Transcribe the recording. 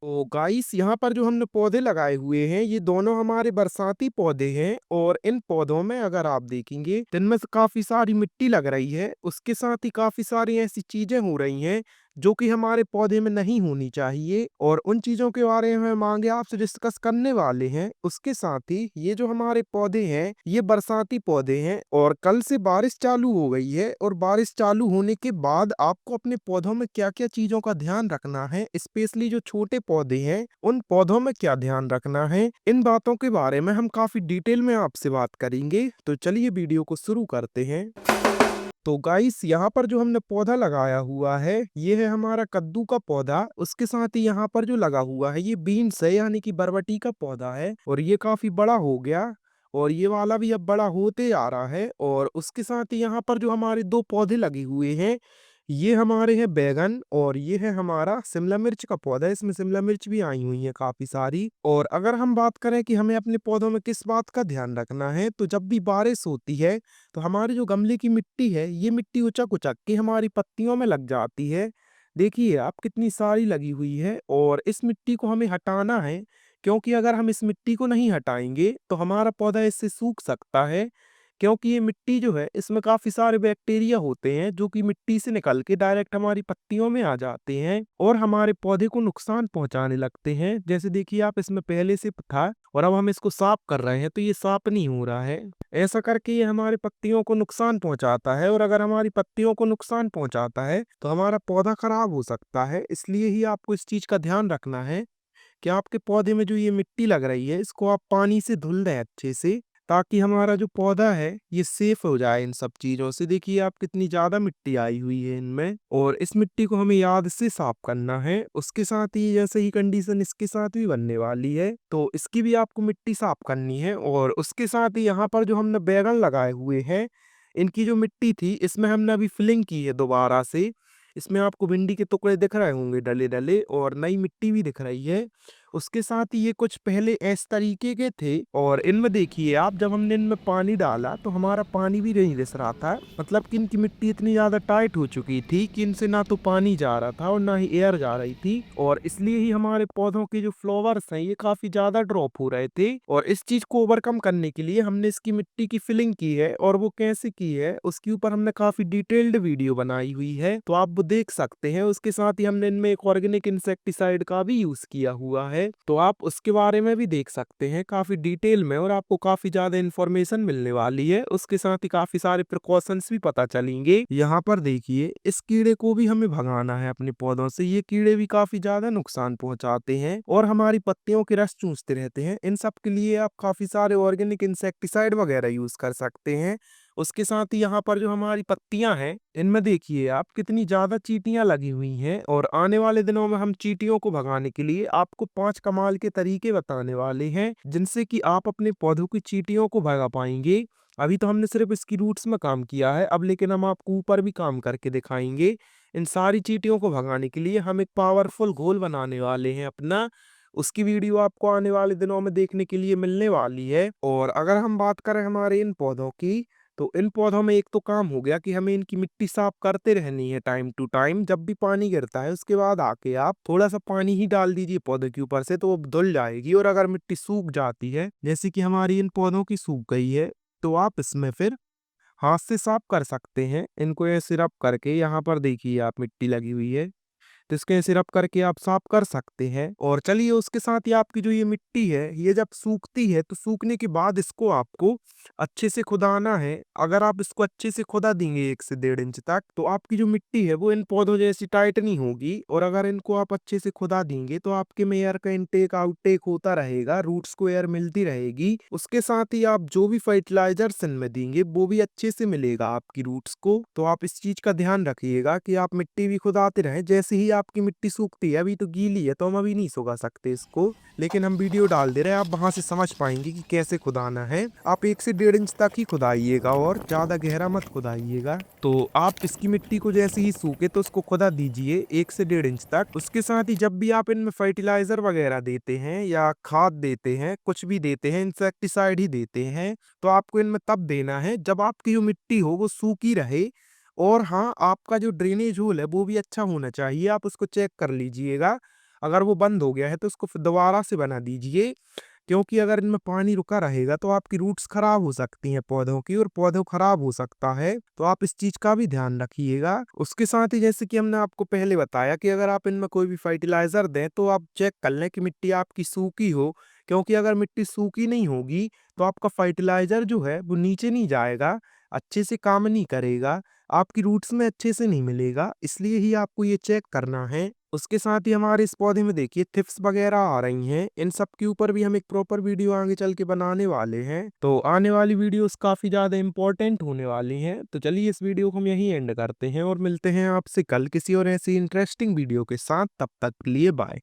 तो गाइस यहाँ पर जो हमने पौधे लगाए हुए हैं ये दोनों हमारे बरसाती पौधे हैं और इन पौधों में अगर आप देखेंगे तो इनमें से काफी सारी मिट्टी लग रही है। उसके साथ ही काफी सारी ऐसी चीजें हो रही हैं जो कि हमारे पौधे में नहीं होनी चाहिए और उन चीजों के बारे में हम आगे आपसे डिस्कस करने वाले हैं। उसके साथ ही ये जो हमारे पौधे हैं ये बरसाती पौधे हैं और कल से बारिश चालू हो गई है और बारिश चालू होने के बाद आपको अपने पौधों में क्या-क्या चीजों का ध्यान रखना है, स्पेशली जो छोटे पौधे हैं उन पौधों में क्या ध्यान रखना है, इन बातों के बारे में हम काफी डिटेल में आपसे बात करेंगे। तो चलिए वीडियो को शुरू करते हैं। तो गाइस यहाँ पर जो हमने पौधा लगाया हुआ है ये है हमारा कद्दू का पौधा। उसके साथ ही यहाँ पर जो लगा हुआ है ये बीन्स है यानी कि बरबटी का पौधा है और ये काफी बड़ा हो गया और ये वाला भी अब बड़ा होते आ रहा है। और उसके साथ ही यहाँ पर जो हमारे दो पौधे लगे हुए हैं ये हमारे हैं बैगन और ये है हमारा शिमला मिर्च का पौधा। इसमें शिमला मिर्च भी आई हुई है काफी सारी। और अगर हम बात करें कि हमें अपने पौधों में किस बात का ध्यान रखना है तो जब भी बारिश होती है तो हमारे जो गमले की मिट्टी है ये मिट्टी उचक उचक के हमारी पत्तियों में लग जाती है। देखिए आप कितनी सारी लगी हुई है और इस मिट्टी को हमें हटाना है क्योंकि अगर हम इस मिट्टी को नहीं हटाएंगे तो हमारा पौधा इससे सूख सकता है। क्योंकि ये मिट्टी जो है इसमें काफी सारे बैक्टीरिया होते हैं जो कि मिट्टी से निकल के डायरेक्ट हमारी पत्तियों में आ जाते हैं और हमारे पौधे को नुकसान पहुंचाने लगते हैं। जैसे देखिए आप इसमें पहले से था और अब हम इसको साफ कर रहे हैं तो ये साफ नहीं हो रहा है। ऐसा करके ये हमारे पत्तियों को नुकसान पहुंचाता है और अगर हमारी पत्तियों को नुकसान पहुंचाता है तो हमारा पौधा खराब हो सकता है। इसलिए ही आपको इस चीज का ध्यान रखना है कि आपके पौधे में जो ये मिट्टी लग रही है इसको आप पानी से धुल दें अच्छे से ताकि हमारा जो पौधा है ये सेफ हो जाए इन सब चीजों से। देखिए आप कितनी ज्यादा मिट्टी आई हुई है इनमें और इस मिट्टी को हमें याद से साफ करना है। उसके साथ ही जैसे ही कंडीशन इसके साथ भी बनने वाली है तो इसकी भी आपको मिट्टी साफ करनी है। और उसके साथ ही यहाँ पर जो हमने बैगन लगाए हुए हैं इनकी जो मिट्टी थी इसमें हमने अभी फिलिंग की है दोबारा से। इसमें आपको भिंडी के टुकड़े दिख रहे होंगे डले डले और नई मिट्टी भी दिख रही है। उसके साथ ही ये कुछ पहले इस तरीके के थे और इनमें देखिए आप जब हमने इनमें पानी डाला तो हमारा पानी भी नहीं रिस रहा था। मतलब कि इनकी मिट्टी इतनी ज्यादा टाइट हो चुकी थी कि इनसे ना तो पानी जा रहा था और ना ही एयर जा रही थी और इसलिए ही हमारे पौधों के जो फ्लावर्स हैं ये काफी ज्यादा ड्रॉप हो रहे थे। और इस चीज को ओवरकम करने के लिए हमने इसकी मिट्टी की फिलिंग की है और वो कैसे की है उसके ऊपर हमने काफी डिटेल्ड वीडियो बनाई हुई है तो आप वो देख सकते हैं। उसके साथ ही हमने इनमें एक ऑर्गेनिक इंसेक्टिसाइड का भी यूज किया हुआ है तो आप उसके बारे में भी देख सकते हैं काफी डिटेल में और आपको काफी ज्यादा इन्फॉर्मेशन मिलने वाली है। उसके साथ ही काफी सारे प्रिकॉशंस भी पता चलेंगे। यहाँ पर देखिए इस कीड़े को भी हमें भगाना है अपने पौधों से। ये कीड़े भी काफी ज्यादा नुकसान पहुंचाते हैं और हमारी पत्तियों के रस चूसते रहते हैं। इन सब के लिए आप काफी सारे ऑर्गेनिक इंसेक्टिसाइड वगैरह यूज कर सकते हैं। उसके साथ ही यहाँ पर जो हमारी पत्तियां हैं इनमें देखिए आप कितनी ज्यादा चींटियां लगी हुई हैं और आने वाले दिनों में हम चींटियों को भगाने के लिए आपको 5 कमाल के तरीके बताने वाले हैं जिनसे कि आप अपने पौधों की चींटियों को भगा पाएंगे। अभी तो हमने सिर्फ इसकी रूट्स में काम किया है अब लेकिन हम आपको ऊपर भी काम करके दिखाएंगे। इन सारी चींटियों को भगाने के लिए हम एक पावरफुल घोल बनाने वाले हैं अपना। उसकी वीडियो आपको आने वाले दिनों में देखने के लिए मिलने वाली है। और अगर हम बात करें हमारे इन पौधों की तो इन पौधों में एक तो काम हो गया कि हमें इनकी मिट्टी साफ करते रहनी है टाइम टू टाइम। जब भी पानी गिरता है उसके बाद आके आप थोड़ा सा पानी ही डाल दीजिए पौधे के ऊपर से तो वो धुल जाएगी। और अगर मिट्टी सूख जाती है जैसे कि हमारी इन पौधों की सूख गई है तो आप इसमें फिर हाथ से साफ कर सकते हैं। इनको ऐसे रब करके यहाँ पर देखिए आप मिट्टी लगी हुई है तो इसके सिरप करके आप साफ कर सकते हैं। और चलिए उसके साथ ही आपकी जो ये मिट्टी है ये जब सूखती है तो सूखने के बाद इसको आपको अच्छे से खुदाना है। अगर आप इसको अच्छे से खुदा देंगे 1 से 1.5 इंच तक तो आपकी जो मिट्टी है वो इन पौधों जैसी टाइट नहीं होगी। और अगर इनको आप अच्छे से खुदा देंगे तो आपके में एयर का इनटेक आउटटेक होता रहेगा, रूट्स को एयर मिलती रहेगी। उसके साथ ही आप जो भी फर्टिलाइजर्स इनमें देंगे वो भी अच्छे से मिलेगा आपकी रूट्स को। तो आप इस चीज का ध्यान रखिएगा कि आप मिट्टी भी खुदाते रहें। जैसे ही आपकी मिट्टी सूखती है, अभी तो गीली है तो हम अभी नहीं सुखा सकते इसको, लेकिन हम वीडियो डाल दे रहे हैं, आप वहां से समझ पाएंगे कि कैसे खुदाना है। आप 1 से 1.5 इंच तक ही खुदाइएगा और ज्यादा गहरा मत खुदाइएगा। तो आप इसकी मिट्टी को जैसे ही सूखे तो उसको खुदा दीजिए 1 से 1.5 इंच तक। उसके साथ ही जब भी आप इनमें फर्टिलाइजर वगैरह देते हैं या खाद देते हैं, कुछ भी देते हैं, इंसेक्टिसाइड ही देते हैं, तो आपको इनमें तब देना है जब आपकी जो मिट्टी हो वो सूखी रहे। और हाँ, आपका जो ड्रेनेज होल है वो भी अच्छा होना चाहिए, आप उसको चेक कर लीजिएगा। अगर वो बंद हो गया है तो उसको फिर दोबारा से बना दीजिए, क्योंकि अगर इनमें पानी रुका रहेगा तो आपकी रूट्स खराब हो सकती हैं पौधों की, और पौधों खराब हो सकता है, तो आप इस चीज का भी ध्यान रखिएगा। उसके साथ ही जैसे कि हमने आपको पहले बताया कि अगर आप इनमें कोई भी फर्टिलाइजर दें तो आप चेक कर लें कि मिट्टी आपकी सूखी हो, क्योंकि अगर मिट्टी सूखी नहीं होगी तो आपका फर्टिलाइजर जो है वो नीचे नहीं जाएगा, अच्छे से काम नहीं करेगा, आपकी रूट्स में अच्छे से नहीं मिलेगा, इसलिए ही आपको ये चेक करना है। उसके साथ ही हमारे इस पौधे में देखिए थ्रिप्स वगैरह आ रही हैं, इन सब के ऊपर भी हम एक प्रॉपर वीडियो आगे चल के बनाने वाले हैं, तो आने वाली वीडियोस काफी ज्यादा इंपॉर्टेंट होने वाली हैं। तो चलिए इस वीडियो को हम यहीं एंड करते हैं और मिलते हैं आपसे कल किसी और ऐसी इंटरेस्टिंग वीडियो के साथ, तब तक के लिए बाय।